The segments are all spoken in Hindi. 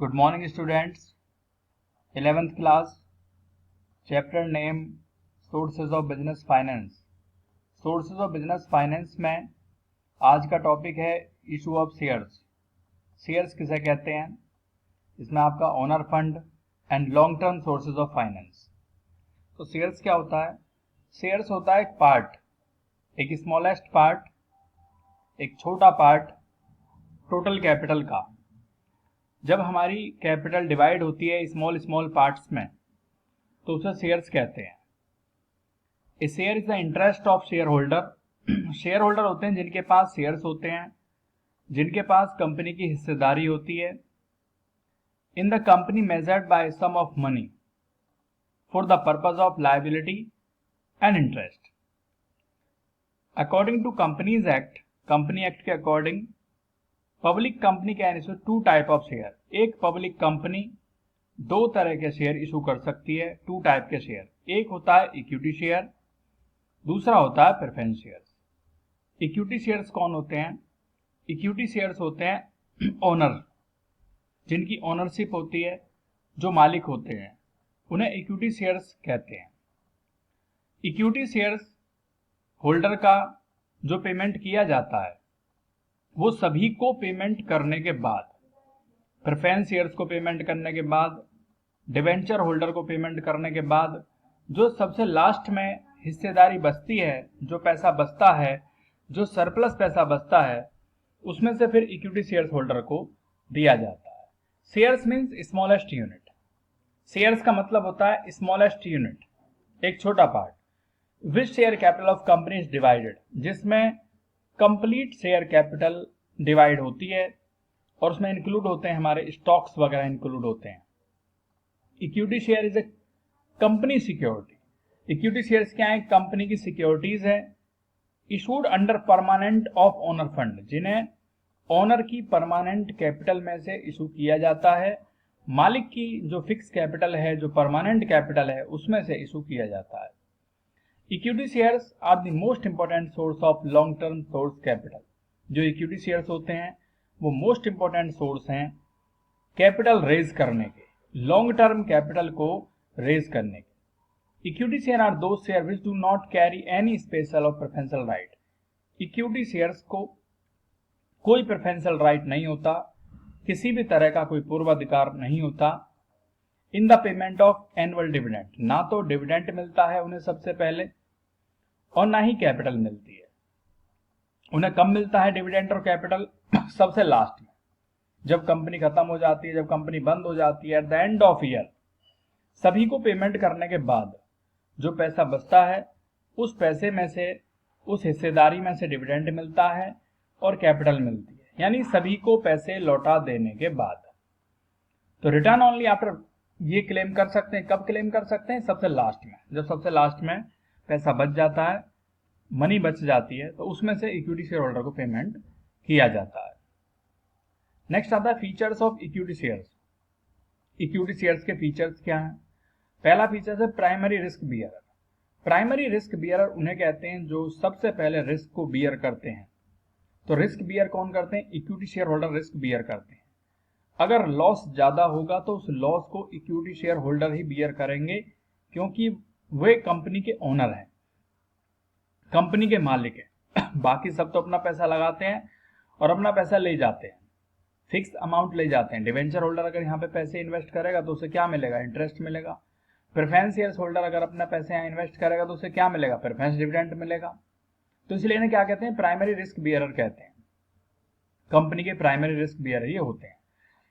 Good morning students. 11th class. Chapter name Sources of Business Finance. Sources of Business Finance में आज का टॉपिक है इशू ऑफ शेयर्स. शेयर्स किसे कहते हैं? इसमें आपका owner fund and long term sources of finance. तो शेयर्स क्या होता है? शेयर्स होता है एक पार्ट, एक स्मॉलेस्ट पार्ट, एक छोटा पार्ट टोटल कैपिटल का. जब हमारी कैपिटल डिवाइड होती है स्मॉल स्मॉल पार्ट्स में तो उसे शेयर्स कहते हैं. A share is the interest of shareholder. Shareholder होते हैं जिनके पास शेयर्स होते हैं, जिनके पास कंपनी की हिस्सेदारी होती है. In the company measured by sum of money for the purpose of liability and interest. According to companies act, company act के according public company can issue two type of share. एक पब्लिक कंपनी दो तरह के शेयर इशू कर सकती है, टू टाइप के शेयर. एक होता है इक्विटी शेयर, दूसरा होता है प्रेफरेंस शेयर्स. इक्विटी शेयर्स कौन होते हैं? इक्विटी शेयर्स होते हैं ओनर, जिनकी ओनरशिप होती है, जो मालिक होते हैं, उन्हें इक्विटी शेयर्स कहते हैं. इक्विटी शेयर्स होल्डर का जो पेमेंट किया जाता है वो सभी को पेमेंट करने के बाद, प्रेफरेंस शेयर्स को पेमेंट करने के बाद, डिवेंचर होल्डर को पेमेंट करने के बाद, जो सबसे लास्ट में हिस्सेदारी बचती है, जो पैसा बचता है, जो सरप्लस पैसा बचता है, उसमें से फिर इक्विटी शेयर्स होल्डर को दिया जाता है. Shares means smallest unit. Shares का मतलब होता है स्मॉलेस्ट यूनिट, एक छोटा part. Which share capital of company is divided, जिसमें कंप्लीट शेयर कैपिटल डिवाइड होती है और उसमें इंक्लूड होते हैं हमारे स्टॉक्स वगैरह इंक्लूड होते हैं. Equity share is a company security. Equity shares क्या है? कंपनी की सिक्योरिटीज है, issued under permanent of owner fund, जिन्हें ओनर की परमानेंट कैपिटल में से इशू किया जाता है. मालिक की जो फिक्स कैपिटल है, जो परमानेंट कैपिटल है, उसमें से इशू किया जाता है. Equity shares are the most important source of long term source capital. जो इक्विटी शेयर्स होते हैं वो मोस्ट इंपॉर्टेंट सोर्स हैं कैपिटल रेज करने के, लॉन्ग टर्म कैपिटल को रेज करने के. इक्विटी शेयर आर दो share which do not carry any special और प्रेफरेंशियल राइट. इक्विटी शेयर्स को कोई प्रेफरेंशियल राइट नहीं होता, किसी भी तरह का कोई पूर्वाधिकार नहीं होता. In the payment of annual dividend, ना तो डिविडेंड मिलता है उन्हें सबसे पहले और ना ही कैपिटल मिलती है. उन्हें कब मिलता है डिविडेंड और कैपिटल? सबसे लास्ट में, जब कंपनी खत्म हो जाती है, जब कंपनी बंद हो जाती है, at the end of year सभी को पेमेंट करने के बाद जो पैसा बचता है उस पैसे में से, उस हिस्सेदारी में से डिविडेंड मिलता है और कैपिटल मिलती है, यानी सभी को पैसे लौटा देने के बाद. तो रिटर्न ओनली आफ्टर ये क्लेम कर सकते हैं. कब क्लेम कर सकते हैं? सबसे लास्ट में. जब सबसे लास्ट में पैसा बच जाता है, मनी बच जाती है, तो उसमें से इक्विटी शेयर होल्डर को पेमेंट किया जाता है. नेक्स्ट आता है features of equity shares. Equity shares के फीचर्स क्या हैं? पहला फीचर है primary risk bearer. Primary risk bearer उन्हें कहते हैं जो सबसे पहले रिस्क को बियर करते हैं. तो रिस्क बियर कौन करते हैं? Equity share holder risk bear करते हैं. अगर लॉस ज्यादा होगा तो उस लॉस को इक्विटी शेयर होल्डर ही बियर करेंगे, क्योंकि वे कंपनी के ओनर हैं, कंपनी के मालिक हैं. बाकी सब तो अपना पैसा लगाते हैं और अपना पैसा ले जाते हैं, फिक्स अमाउंट ले जाते हैं. डिवेंचर होल्डर अगर यहाँ पे पैसे इन्वेस्ट करेगा तो उसे क्या मिलेगा? इंटरेस्ट मिलेगा. प्रेफरेंस शेयर्स होल्डर अगर अपना पैसे यहाँ इन्वेस्ट करेगा तो उसे क्या मिलेगा? प्रेफरेंस डिविडेंड मिलेगा. तो इसलिए इन्हें क्या कहते हैं? प्राइमरी रिस्क बियरर कहते हैं. कंपनी के प्राइमरी रिस्क बियरर ये होते हैं.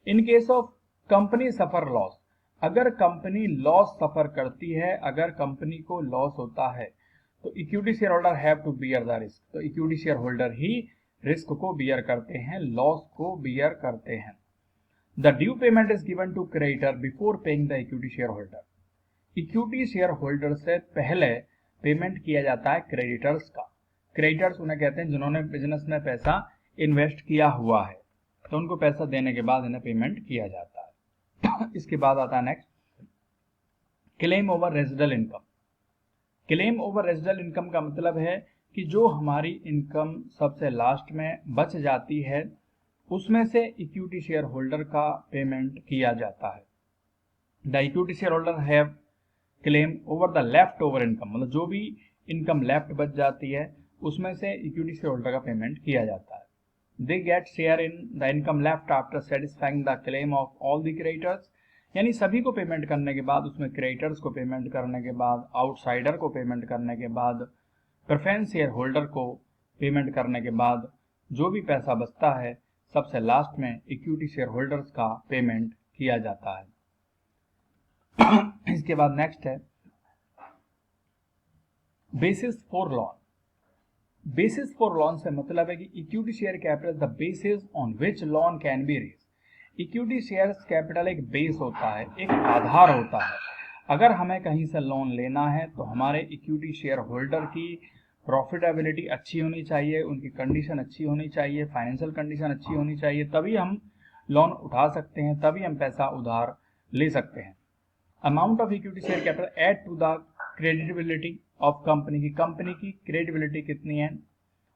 In case of company suffer loss, अगर कंपनी लॉस सफर करती है, अगर कंपनी को लॉस होता है तो equity share holder have to bear the risk. तो इक्विटी शेयर होल्डर ही रिस्क को बियर करते हैं, लॉस को बियर करते हैं. The due payment is given to creditor before paying the equity share holder. Equity share holder से पहले पेमेंट किया जाता है क्रेडिटर्स का. क्रेडिटर्स उन्हें कहते हैं जिन्होंने बिजनेस में पैसा इन्वेस्ट किया हुआ है, तो उनको पैसा देने के बाद इन्हें पेमेंट किया जाता है. इसके बाद आता है next claim over residual income. Claim over residual income का मतलब है कि जो हमारी इनकम सबसे लास्ट में बच जाती है उसमें से इक्विटी शेयर होल्डर का पेमेंट किया जाता है। The equity share holder have claim over the left over income, मतलब जो भी इनकम लेफ्ट बच जाती है उसमें से इक्विटी शेयर होल्डर का पेमेंट किया जाता है। They get share in the income left after satisfying the claim of all the creditors, यानी सभी को पेमेंट करने के बाद, उसमें क्रेडिटर्स को पेमेंट करने के बाद, आउटसाइडर को पेमेंट करने के बाद, प्रेफरेंस शेयर होल्डर को पेमेंट करने के बाद जो भी पैसा बचता है सबसे लास्ट में इक्विटी शेयर होल्डर्स का पेमेंट किया जाता है। इसके बाद नेक्स्ट है basis for loan. Basis for loan से मतलब है कि equity share capital the basis on which loan can be raise. Equity share capital एक बेस होता है, एक आधार होता है। अगर हमें कहीं से लोन लेना है तो हमारे इक्विटी शेयर होल्डर की प्रॉफिटेबिलिटी अच्छी होनी चाहिए, उनकी कंडीशन अच्छी होनी चाहिए, फाइनेंशियल कंडीशन अच्छी होनी चाहिए, तभी हम लोन उठा सकते हैं, तभी हम पैसा उधार ले सकते हैं। Amount of equity share capital add to the creditability of company की क्रेडिबिलिटी कितनी है,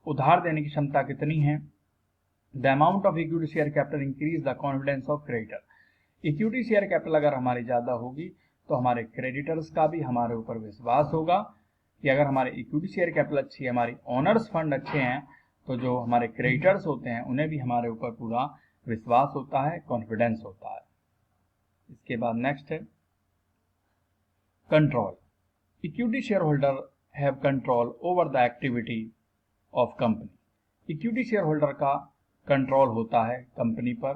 उधार देने की क्षमता कितनी है। The amount of equity share capital increase the confidence of creditor. Equity share capital अगर हमारी ज़्यादा होगी तो हमारे क्रेडिटर्स का भी हमारे ऊपर विश्वास होगा कि अगर हमारे इक्विटी शेयर कैपिटल अच्छी है, हमारी ओनर्स फंड अच्छे हैं, तो जो हमारे क्रेडिटर्स होते हैं उन्हें भी हमारे ऊपर पूरा विश्वास होता है, कॉन्फिडेंस होता है। इसके बाद नेक्स्ट है control. Equity share holder have control over the activity of company. Equity share holder का कंट्रोल होता है कंपनी पर,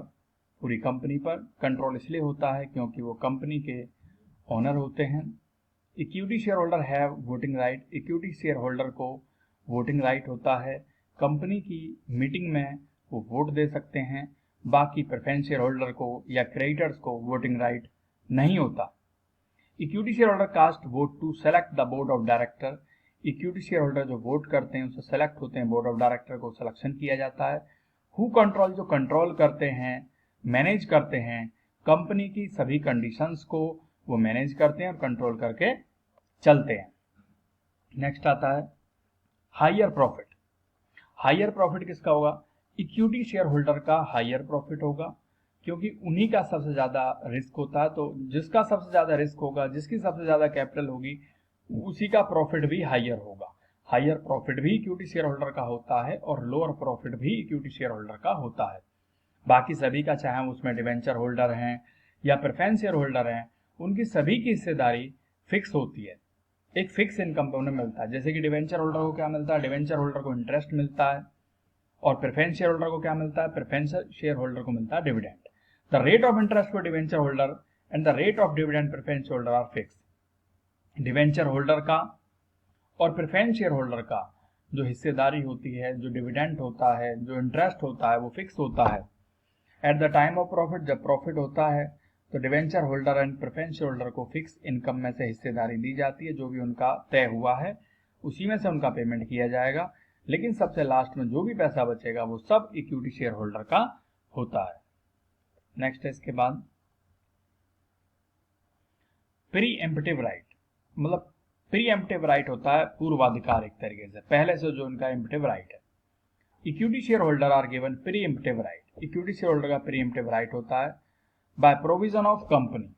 पूरी कंपनी पर। कंट्रोल इसलिए होता है क्योंकि वो कंपनी के ओनर होते हैं। Equity share holder have voting right. Equity share holder को वोटिंग राइट होता है, कंपनी की मीटिंग में वो वोट दे सकते हैं। बाकी प्रेफरेंस शेयर होल्डर को या क्रेडिटर्स को वोटिंग राइट नहीं होता। Equity share holder cast vote to select the board of director. Equity share holder जो वोट करते हैं उससे सेलेक्ट होते हैं, बोर्ड ऑफ डायरेक्टर को सिलेक्शन किया जाता है। हु कंट्रोल, जो कंट्रोल करते हैं, मैनेज करते हैं कंपनी की सभी कंडीशंस को, वो मैनेज करते हैं और कंट्रोल करके चलते हैं। नेक्स्ट आता है हायर प्रॉफिट। हायर प्रॉफिट किसका होगा? इक्विटी शेयर होल्डर का हायर प्रॉफिट होगा, क्योंकि उन्हीं का सबसे ज्यादा रिस्क होता है। तो जिसका सबसे ज्यादा रिस्क होगा, जिसकी सबसे ज्यादा कैपिटल होगी, उसी का प्रॉफिट भी हायर होगा। हायर प्रॉफिट भी इक्विटी शेयर होल्डर का होता है और लोअर प्रॉफिट भी इक्विटी शेयर होल्डर का होता है। बाकी सभी का, चाहे उसमें डिवेंचर होल्डर हैं या प्रेफरेंस शेयर होल्डर हैं, उनकी सभी की हिस्सेदारी फिक्स होती है, एक फिक्स इनकम पे उन्हें मिलता है। जैसे कि डिवेंचर होल्डर को क्या मिलता है? डिवेंचर होल्डर को इंटरेस्ट मिलता है। और प्रेफरेंस शेयर होल्डर को क्या मिलता है? प्रेफरेंस शेयर होल्डर को मिलता है dividend. The rate of interest for debenture holder and the rate of dividend preference holder are fix. Debenture holder का और प्रेफरेंस शेयर होल्डर का जो हिस्सेदारी होती है, जो डिविडेंड होता है, जो इंटरेस्ट होता है, वो फिक्स होता है। At the time of profit, जब प्रॉफिट होता है तो debenture holder and preference share holder को फिक्स इनकम में से हिस्सेदारी दी जाती है, जो भी उनका तय हुआ है उसी में से उनका पेमेंट किया जाएगा। लेकिन सबसे लास्ट में जो भी पैसा बचेगा वो सब इक्विटी शेयर होल्डर का होता है। नेक्स्ट है इसके बाद प्री एम्प्टिव राइट। मतलब प्री एम्प्टिव राइट होता है पूर्वाधिकार, एक तरीके से पहले से जो उनका एम्प्टिव राइट है। Equity share holder are given preemptive right. Equity share holder का प्री एम्प्टिव राइट होता है by provision of company,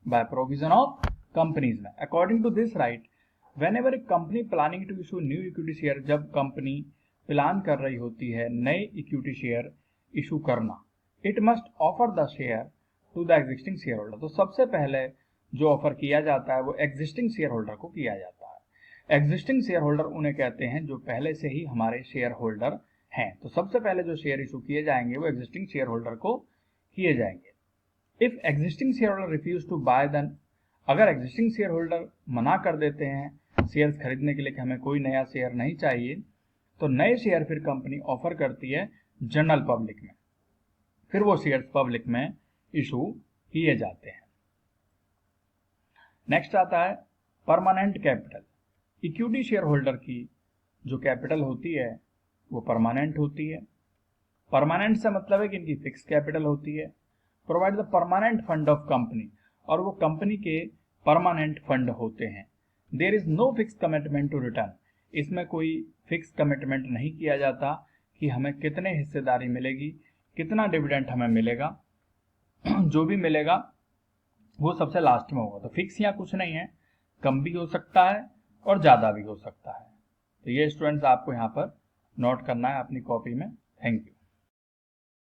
by provision of companies में। According to this right, whenever a company planning to issue new equity share, जब कंपनी प्लान कर रही होती है नए इक्विटी शेयर इशू करना, it must offer the share to the existing share holder. तो सबसे पहले जो ऑफर किया जाता है वो एग्जिस्टिंग शेयर होल्डर को किया जाता है। एग्जिस्टिंग शेयर होल्डर उन्हें कहते हैं जो पहले से ही हमारे शेयर होल्डर हैं। तो सबसे पहले जो शेयर इशू किए जाएंगे वो एग्जिस्टिंग शेयर होल्डर को किए जाएंगे। If existing share holder refuse to buy, then अगर एग्जिस्टिंग शेयर होल्डर मना कर देते हैं शेयर्स खरीदने के लिए कि हमें कोई नया शेयर नहीं चाहिए, तो नए शेयर फिर कंपनी ऑफर करती है जनरल पब्लिक में, फिर वो शेयर्स पब्लिक में इशू किए जाते हैं। नेक्स्ट आता है permanent capital. Equity share holder की जो कैपिटल होती है वो परमानेंट होती है। परमानेंट से मतलब है कि इनकी फिक्स कैपिटल होती है। Provide the permanent fund of company, और वो कंपनी के परमानेंट फंड होते हैं। There is no fix commitment to return, इसमें कोई फिक्स कमिटमेंट नहीं किया जाता कि हमें कितने हिस्सेदारी मिलेगी, कितना डिविडेंड हमें मिलेगा, जो भी मिलेगा वो सबसे लास्ट में होगा। तो फिक्स यहाँ कुछ नहीं है, कम भी हो सकता है और ज़्यादा भी हो सकता है। तो ये स्टूडेंट्स आपको यहाँ पर नोट करना है अपनी कॉपी में। Thank you.